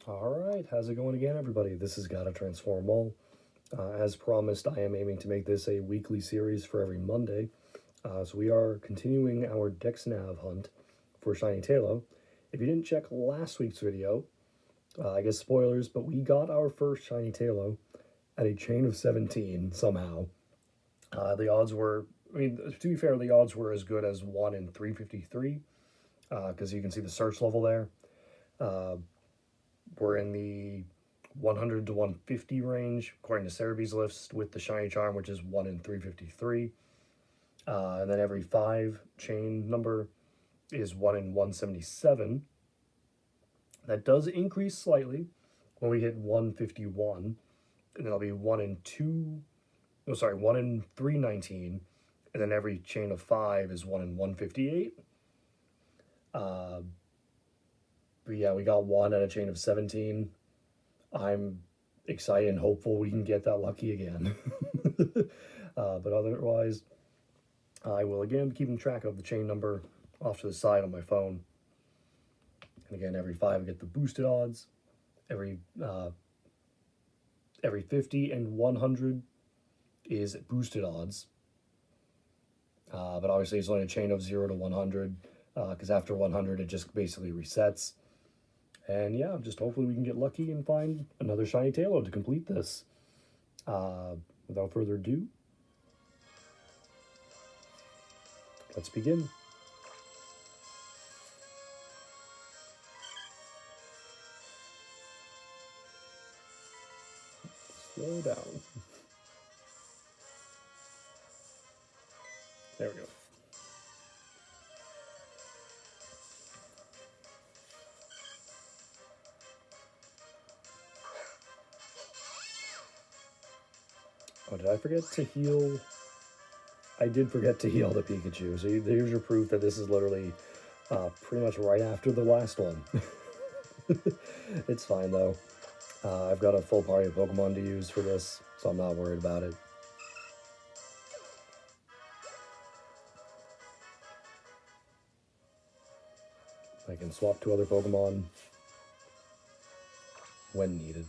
Alright, how's it going again, everybody? This is Gotta Transform All. As promised, I am aiming to make this a weekly series for every Monday. So we are continuing our DexNav hunt for Shiny Taillow. If you didn't check last week's video, I guess spoilers, but we got our first Shiny Taillow at a chain of 17 somehow. The odds were, to be fair, the odds were as good as 1 in 353, because you can see the search level there. We're in the 100 to 150 range, according to Cerebee's list, with the Shiny Charm, which is 1 in 353. And then every 5 chain number is 1 in 177. That does increase slightly when we hit 151, and it'll be 1 in 319, and then every chain of 5 is 1 in 158. But yeah, we got 1 at a chain of 17. I'm excited and hopeful we can get that lucky again. But otherwise, I will again be keeping track of the chain number off to the side on my phone. And again, every 5 I get the boosted odds. Every 50 and 100 is boosted odds. But obviously it's only a chain of 0 to 100, because after 100 it just basically resets. And yeah, just hopefully we can get lucky and find another Shiny Taillow to complete this. Without further ado, let's begin. Slow down. There we go. Oh, did I forget to heal? I did forget to heal the Pikachu. So here's your proof that this is literally pretty much right after the last one. It's fine, though. I've got a full party of Pokemon to use for this, so I'm not worried about it. I can swap to other Pokemon when needed.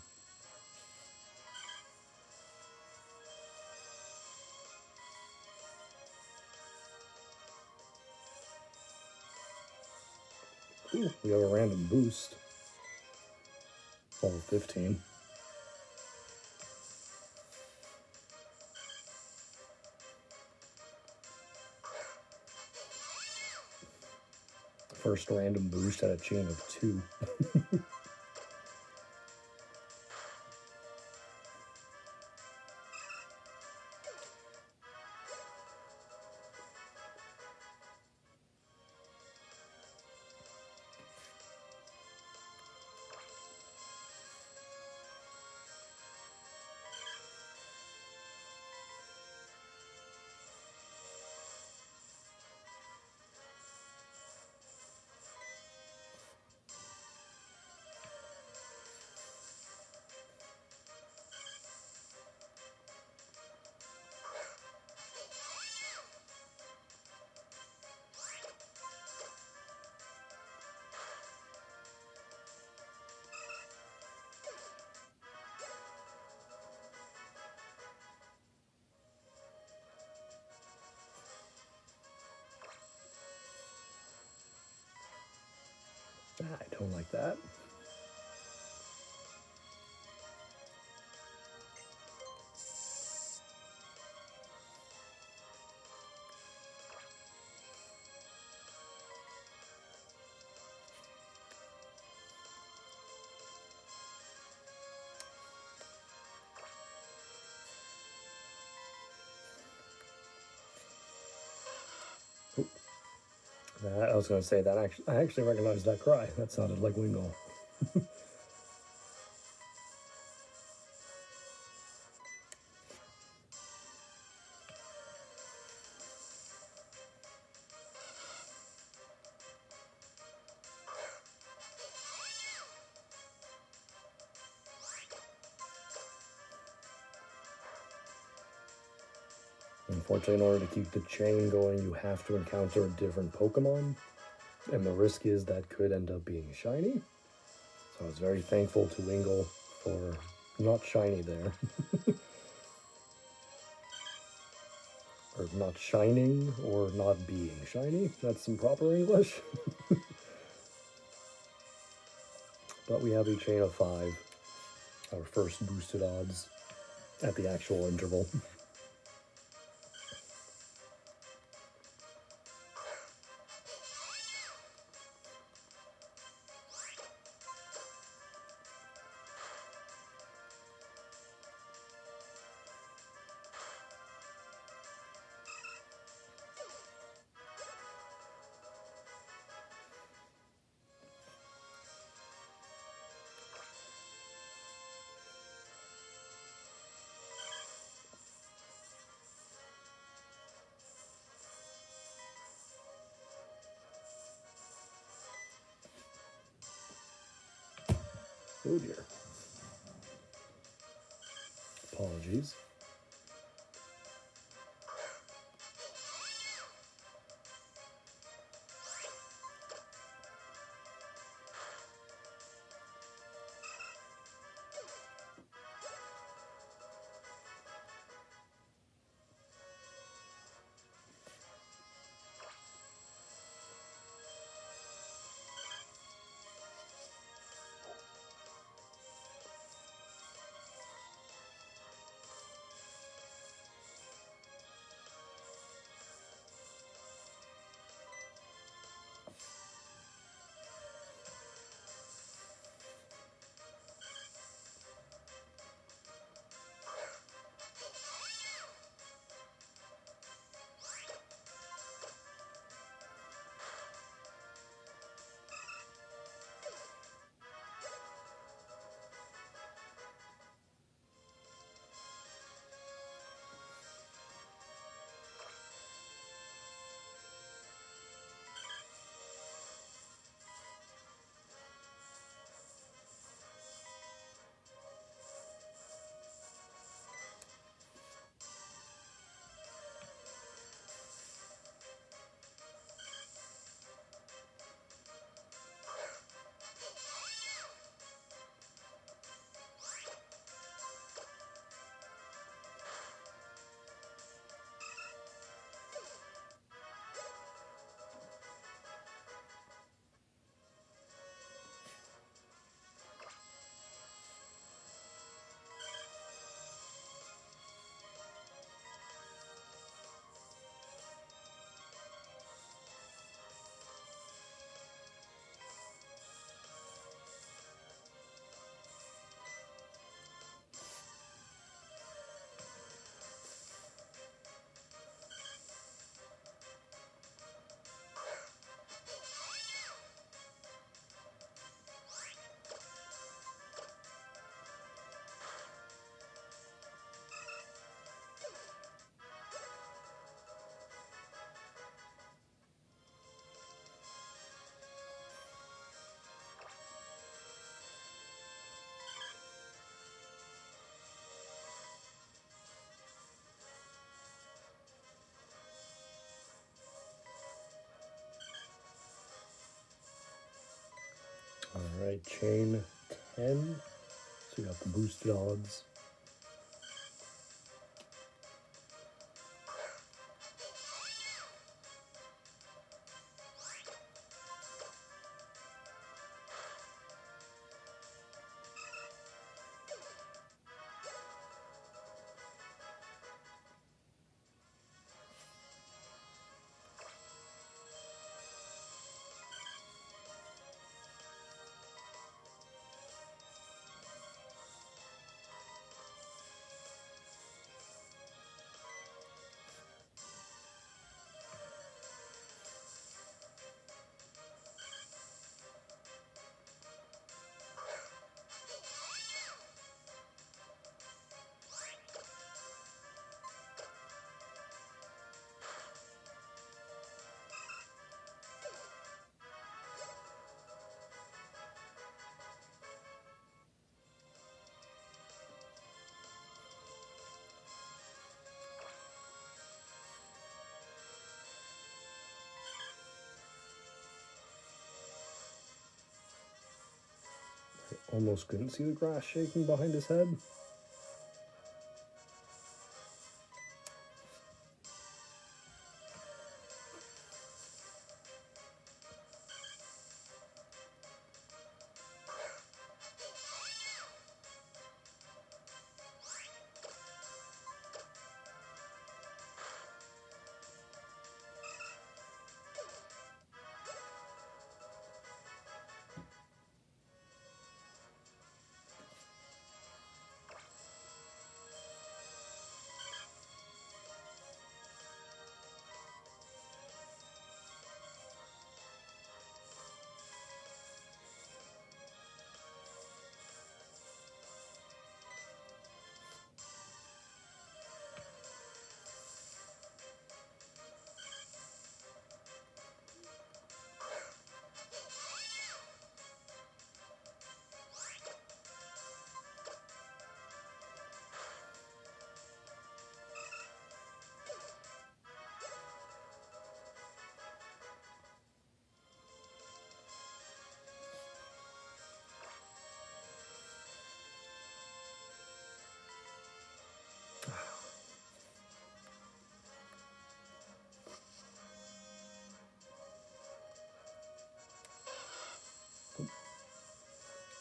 Ooh, we have a random boost. Level 15. First random boost at a chain of 2. I don't like that. I was going to say that I actually recognized that cry. That sounded like Wingull. Unfortunately, in order to keep the chain going, you have to encounter a different Pokemon. And the risk is that could end up being shiny. So I was very thankful to Wingle for not shiny there. Or not shining, or not being shiny. That's some proper English. But we have a chain of 5, our first boosted odds at the actual interval. Oh dear. Apologies. Alright, chain 10. So we got the boosted odds. Almost couldn't see the grass shaking behind his head.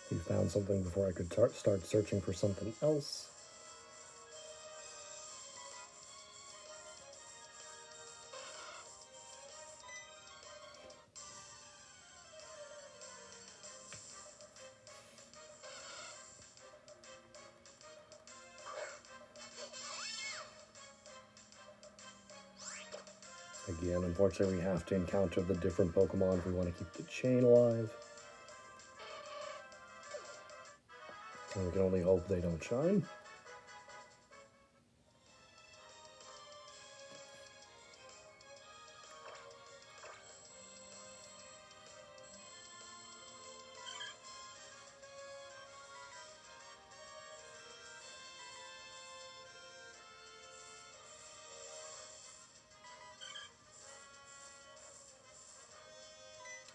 He found something before I could start searching for something else. Again, unfortunately, we have to encounter the different Pokemon if we want to keep the chain alive. And we can only hope they don't shine.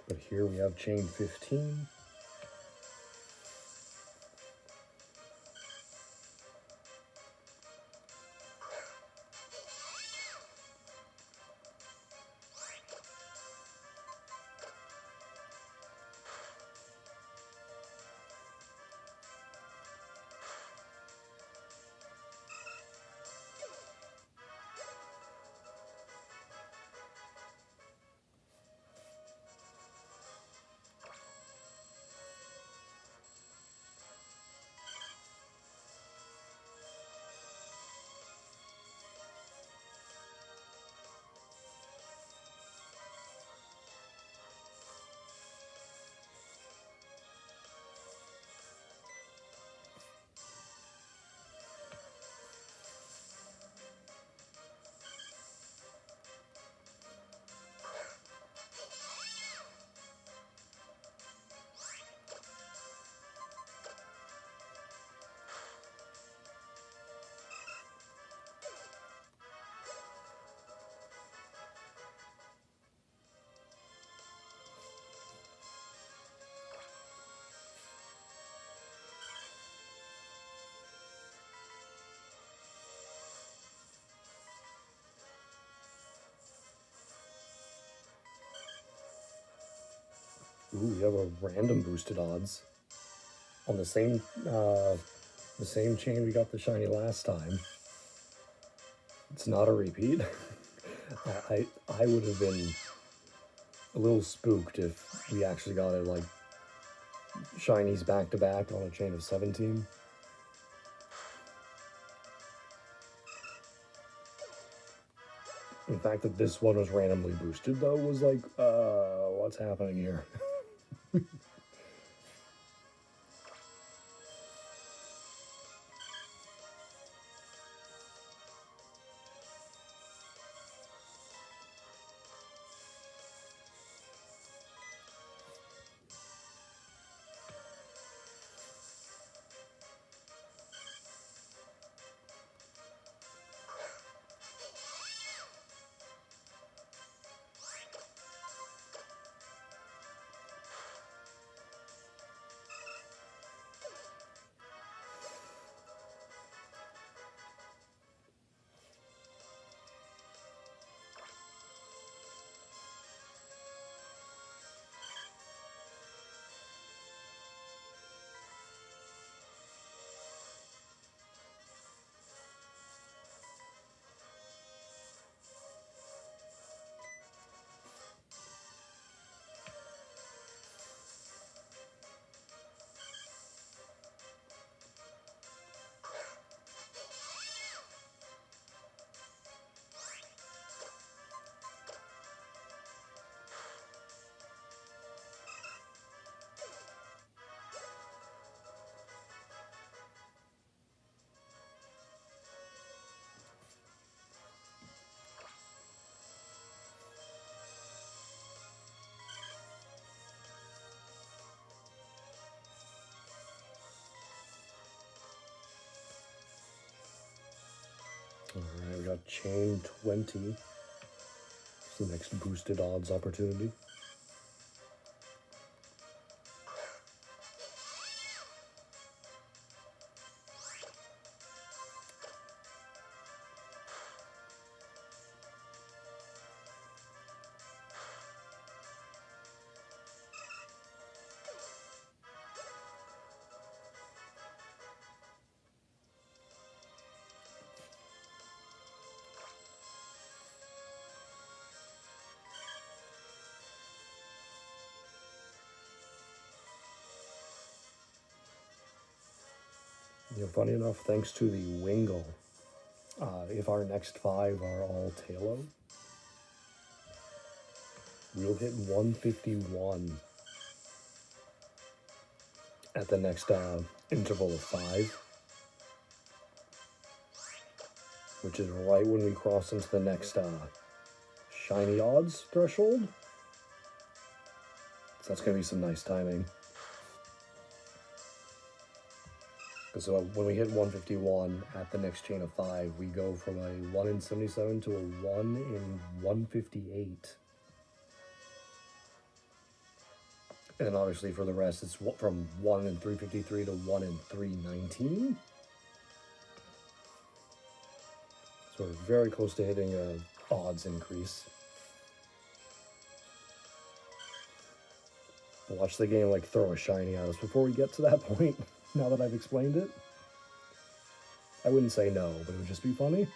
But here we have chain 15. Ooh, we have a random boosted odds on the same chain we got the shiny last time. It's not a repeat. I would have been a little spooked if we actually got it like shinies back to back on a chain of 17. The fact that this one was randomly boosted though was like, what's happening here? Alright, we got chain 20. It's the next boosted odds opportunity. Funny enough, thanks to the Wingle, if our next 5 are all Taillow, we'll hit 151 at the next interval of 5, which is right when we cross into the next shiny odds threshold. So that's going to be some nice timing. So when we hit 151 at the next chain of 5, we go from a 1 in 77 to a 1 in 158. And then obviously for the rest, it's from 1 in 353 to 1 in 319. So we're very close to hitting a odds increase. Watch the game like throw a shiny at us before we get to that point. Now that I've explained it, I wouldn't say no, but it would just be funny.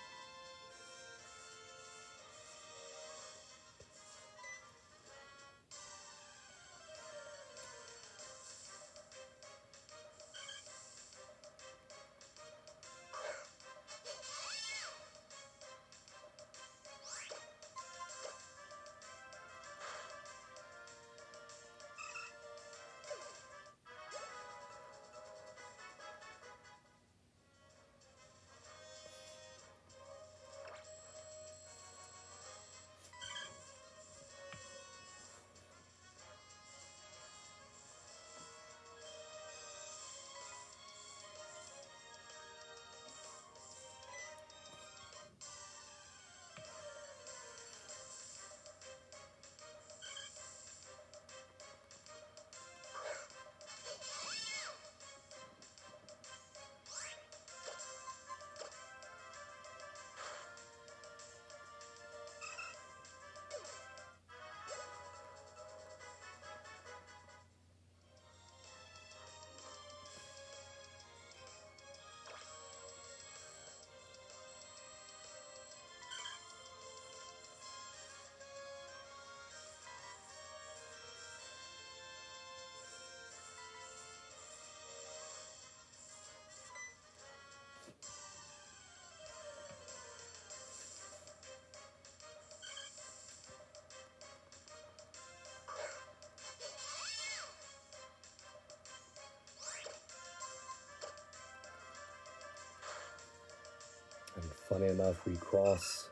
And funny enough, we cross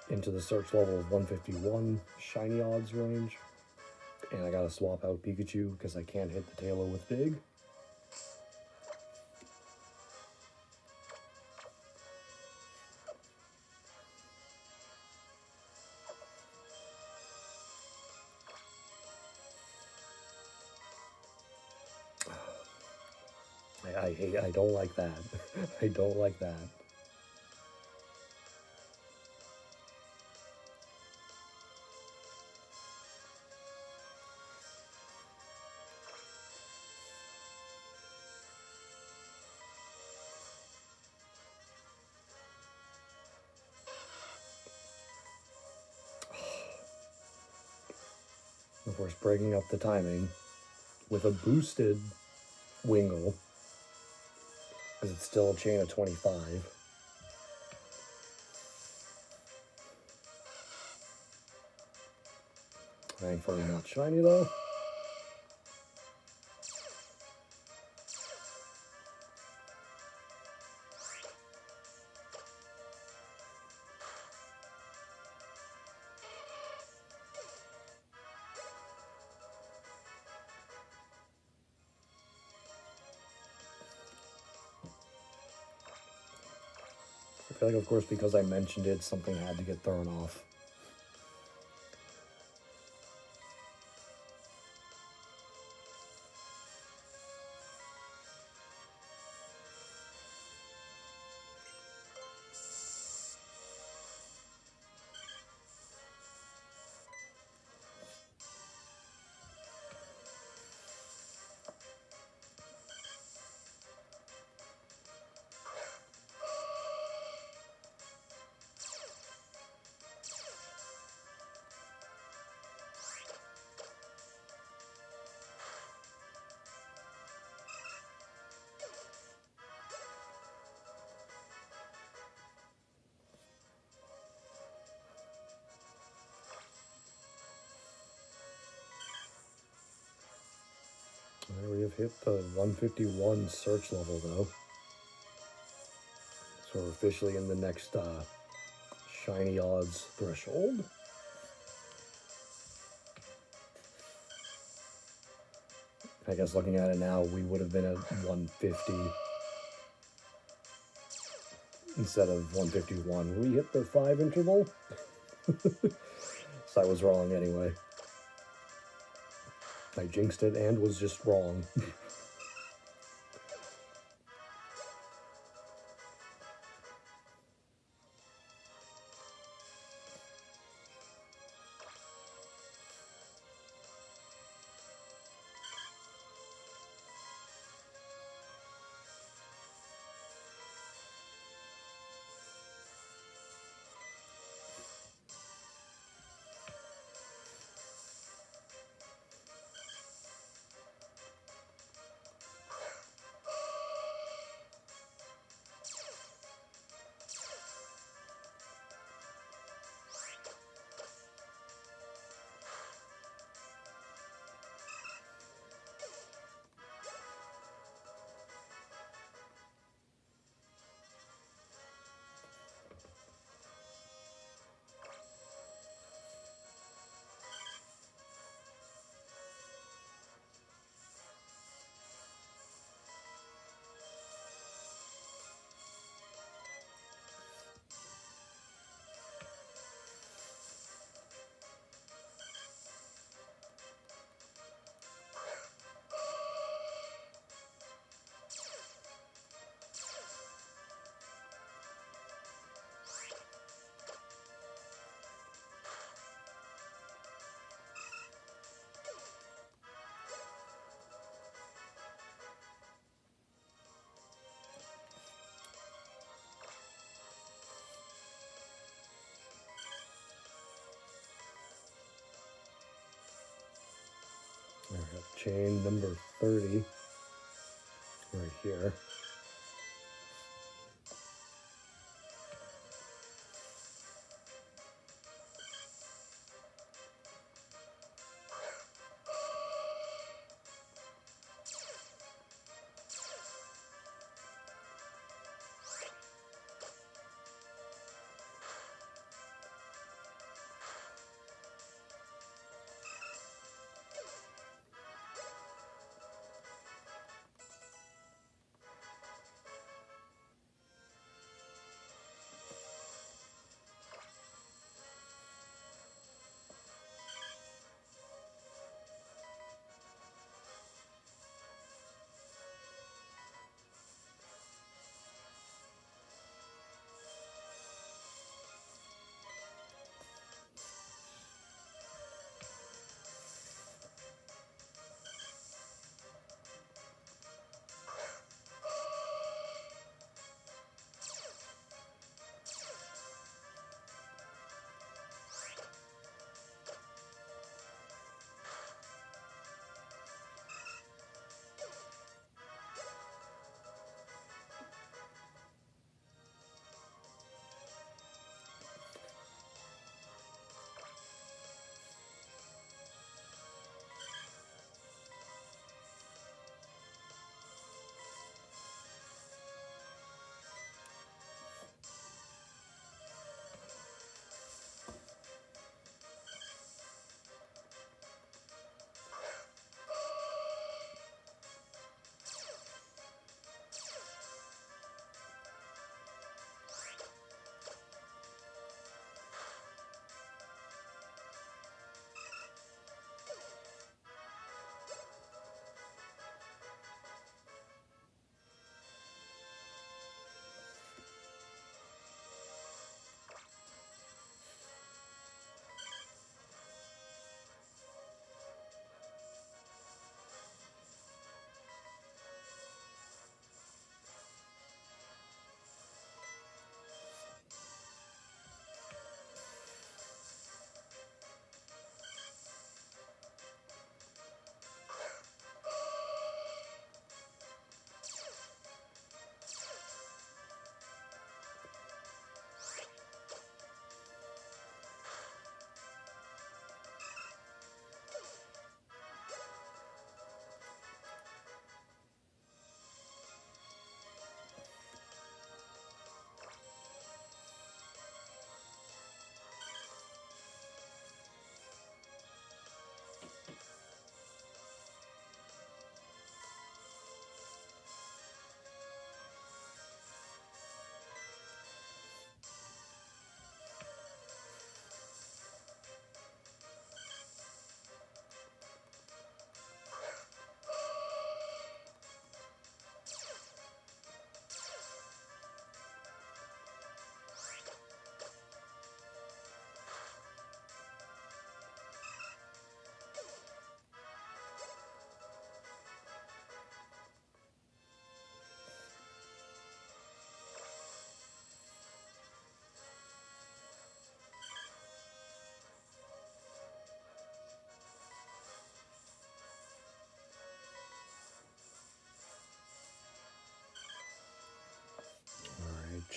into the search level of 151 shiny odds range. And I gotta swap out Pikachu because I can't hit the Taillow with Big. I don't like that. I don't like that. Of course, breaking up the timing with a boosted Wingle, because it's still a chain of 25. Thankfully not shiny though. feel like, of course, because I mentioned it, something had to get thrown off. We have hit the 151 search level, though. So we're officially in the next shiny odds threshold. I guess looking at it now, we would have been at 150 instead of 151. We hit the 5 interval. So I was wrong anyway. I jinxed it and was just wrong. I have chain number 30 right here.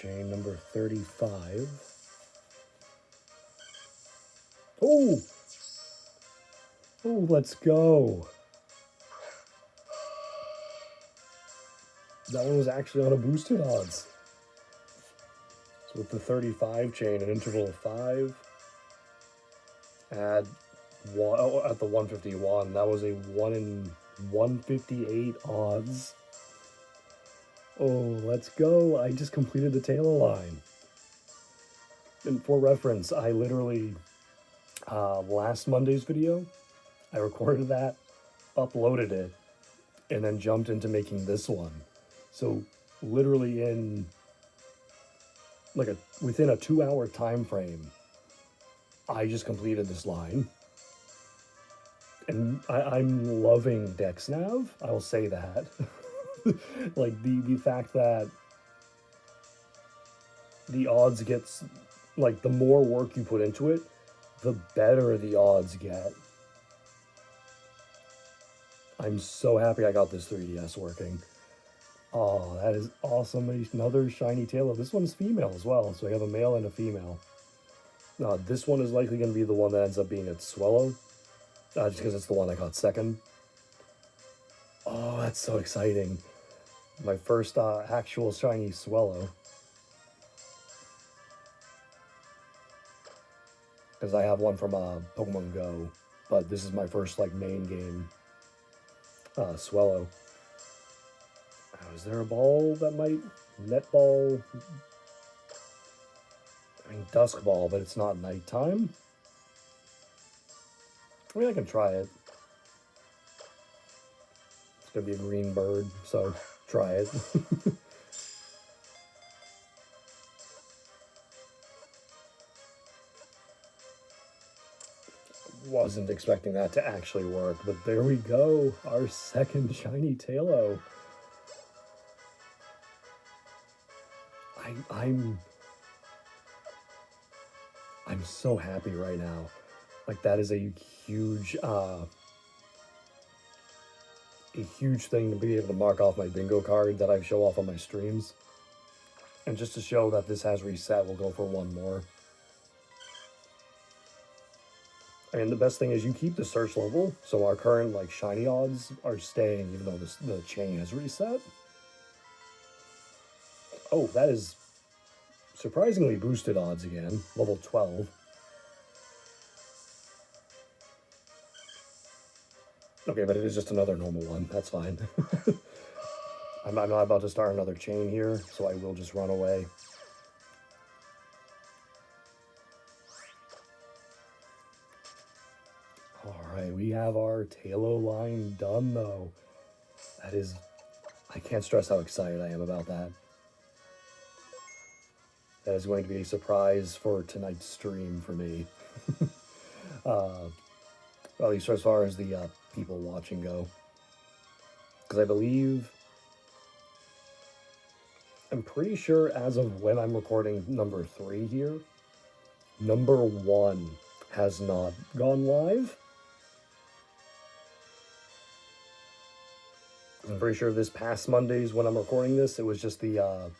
Chain number 35. Oh! Oh, let's go. That one was actually on a boosted odds. So with the 35 chain, an interval of 5, add one, oh, at the 151, that was a 1 in 158 odds. Oh, let's go. I just completed the Taillow line. And for reference, I literally, last Monday's video, I recorded that, uploaded it, and then jumped into making this one. So literally in like within a 2-hour time frame, I just completed this line. And I'm loving DexNav, I will say that. Like the fact that the odds gets, like the more work you put into it, the better the odds get. I'm so happy I got this 3DS working. Oh, that is awesome. Another Shiny Taillow. This one's female as well, so I have a male and a female. This one is likely going to be the one that ends up being its Swallow, just because it's the one I got second. Oh, that's so exciting. My first actual shiny Swallow. Because I have one from Pokemon Go, but this is my first like main game Swallow. Is there a ball that might... Net ball? I mean, dusk ball, but it's not nighttime. I mean, I can try it. It's gonna be a green bird, so try it. Wasn't expecting that to actually work, but there we go. Our second Shiny Taillow. I'm so happy right now. Like that is a huge thing to be able to mark off my bingo card that I show off on my streams. And just to show that this has reset, we'll go for one more. And the best thing is you keep the search level, so our current like shiny odds are staying even though the chain has reset. Oh, that is surprisingly boosted odds again, level 12. Okay, but it is just another normal one, that's fine. I'm not about to start another chain here, so I will just run away. Alright, we have our Taillow line done though. That is, I can't stress how excited I am about that. That is going to be a surprise for tonight's stream for me. At least as far as the people watching go. Because I believe, I'm pretty sure as of when I'm recording number 3 here, number 1 has not gone live. I'm pretty sure this past Mondays when I'm recording this, it was just the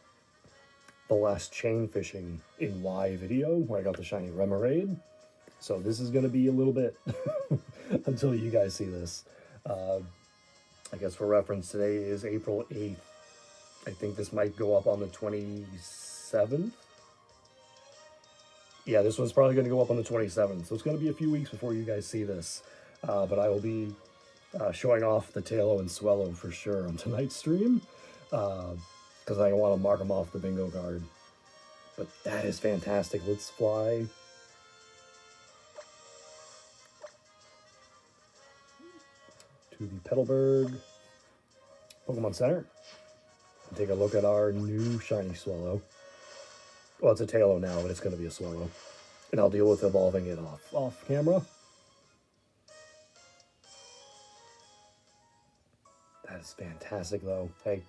last chain fishing in Y video where I got the shiny Remoraid. So this is going to be a little bit until you guys see this. I guess for reference, today is April 8th. I think this might go up on the 27th. Yeah, this one's probably going to go up on the 27th. So it's going to be a few weeks before you guys see this. But I will be showing off the Taillow and Swallow for sure on tonight's stream. Because I want to mark them off the bingo card. But that is fantastic. Let's fly to the Petalburg Pokemon Center and take a look at our new shiny Swallow. Well, it's a Taillow now, but it's going to be a Swallow. And I'll deal with evolving it off camera. That is fantastic, though. Hey,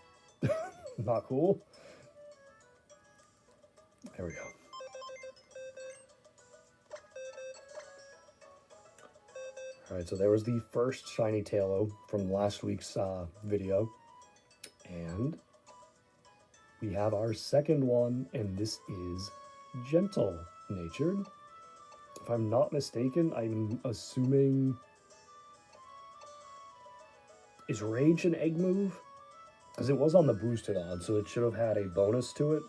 not cool? There we go. Alright, so there was the first Shiny Taillow from last week's video. And we have our second one, and this is gentle-natured. If I'm not mistaken, I'm assuming... Is Rage an egg move? Because it was on the boosted odds, so it should have had a bonus to it.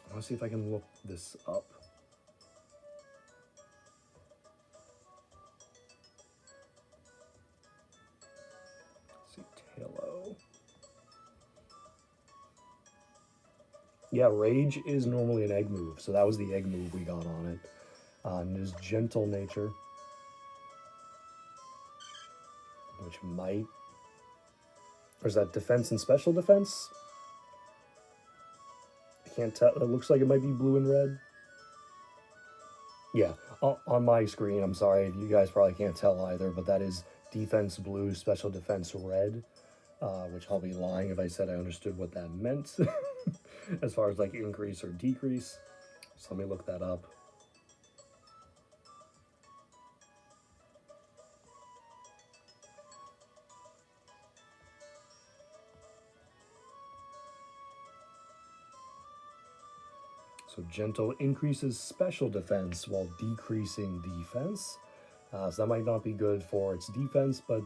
I want to see if I can look this up. Let's see, Taillow. Yeah, Rage is normally an egg move, so that was the egg move we got on it. And it is Gentle Nature, which might... Or is that Defense and Special Defense? I can't tell. It looks like it might be blue and red. Yeah, on my screen, I'm sorry, you guys probably can't tell either, but that is Defense blue, Special Defense red, which I'll be lying if I said I understood what that meant as far as like increase or decrease. So let me look that up. So Gentle increases special defense while decreasing defense. So that might not be good for its defense, but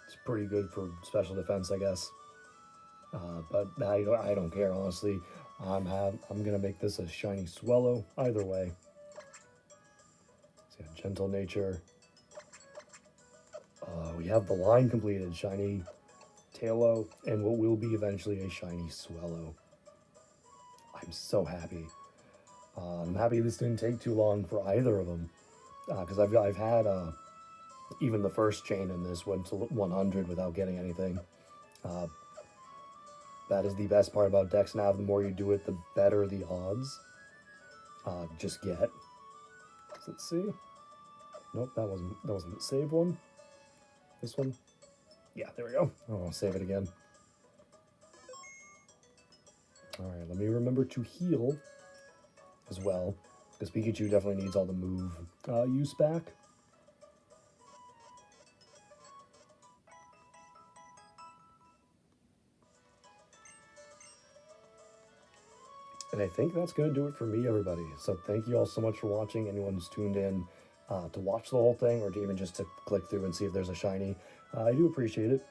it's pretty good for special defense, I guess. But I don't care, honestly. I'm gonna make this a Shiny Swellow either way. So yeah, Gentle Nature. We have the line completed, Shiny Taillow, and what will be eventually a Shiny Swellow. I'm so happy. I'm happy this didn't take too long for either of them, because I've had even the first chain in this went to 100 without getting anything. That is the best part about DexNav. The more you do it, the better the odds just get. Let's see. Nope, that wasn't the save one. This one. Yeah, there we go. Oh, I'll save it again. All right, let me remember to heal as well, because Pikachu definitely needs all the move use back. And I think that's going to do it for me, everybody. So thank you all so much for watching. Anyone who's tuned in to watch the whole thing, or to even just to click through and see if there's a shiny, I do appreciate it.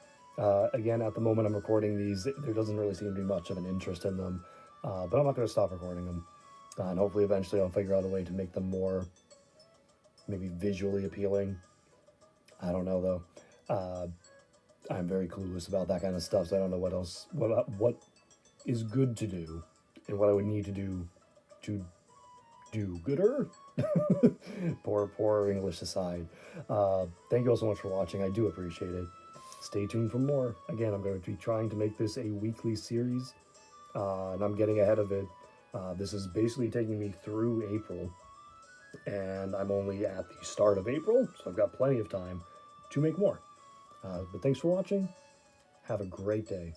Again, at the moment I'm recording these, there doesn't really seem to be much of an interest in them, but I'm not going to stop recording them. And hopefully eventually I'll figure out a way to make them more maybe visually appealing. I don't know, though. I'm very clueless about that kind of stuff, so I don't know what else, what is good to do and what I would need to do gooder. Poor English aside. Thank you all so much for watching. I do appreciate it. Stay tuned for more. Again, I'm going to be trying to make this a weekly series, and I'm getting ahead of it. This is basically taking me through April, and I'm only at the start of April, so I've got plenty of time to make more. But thanks for watching. Have a great day.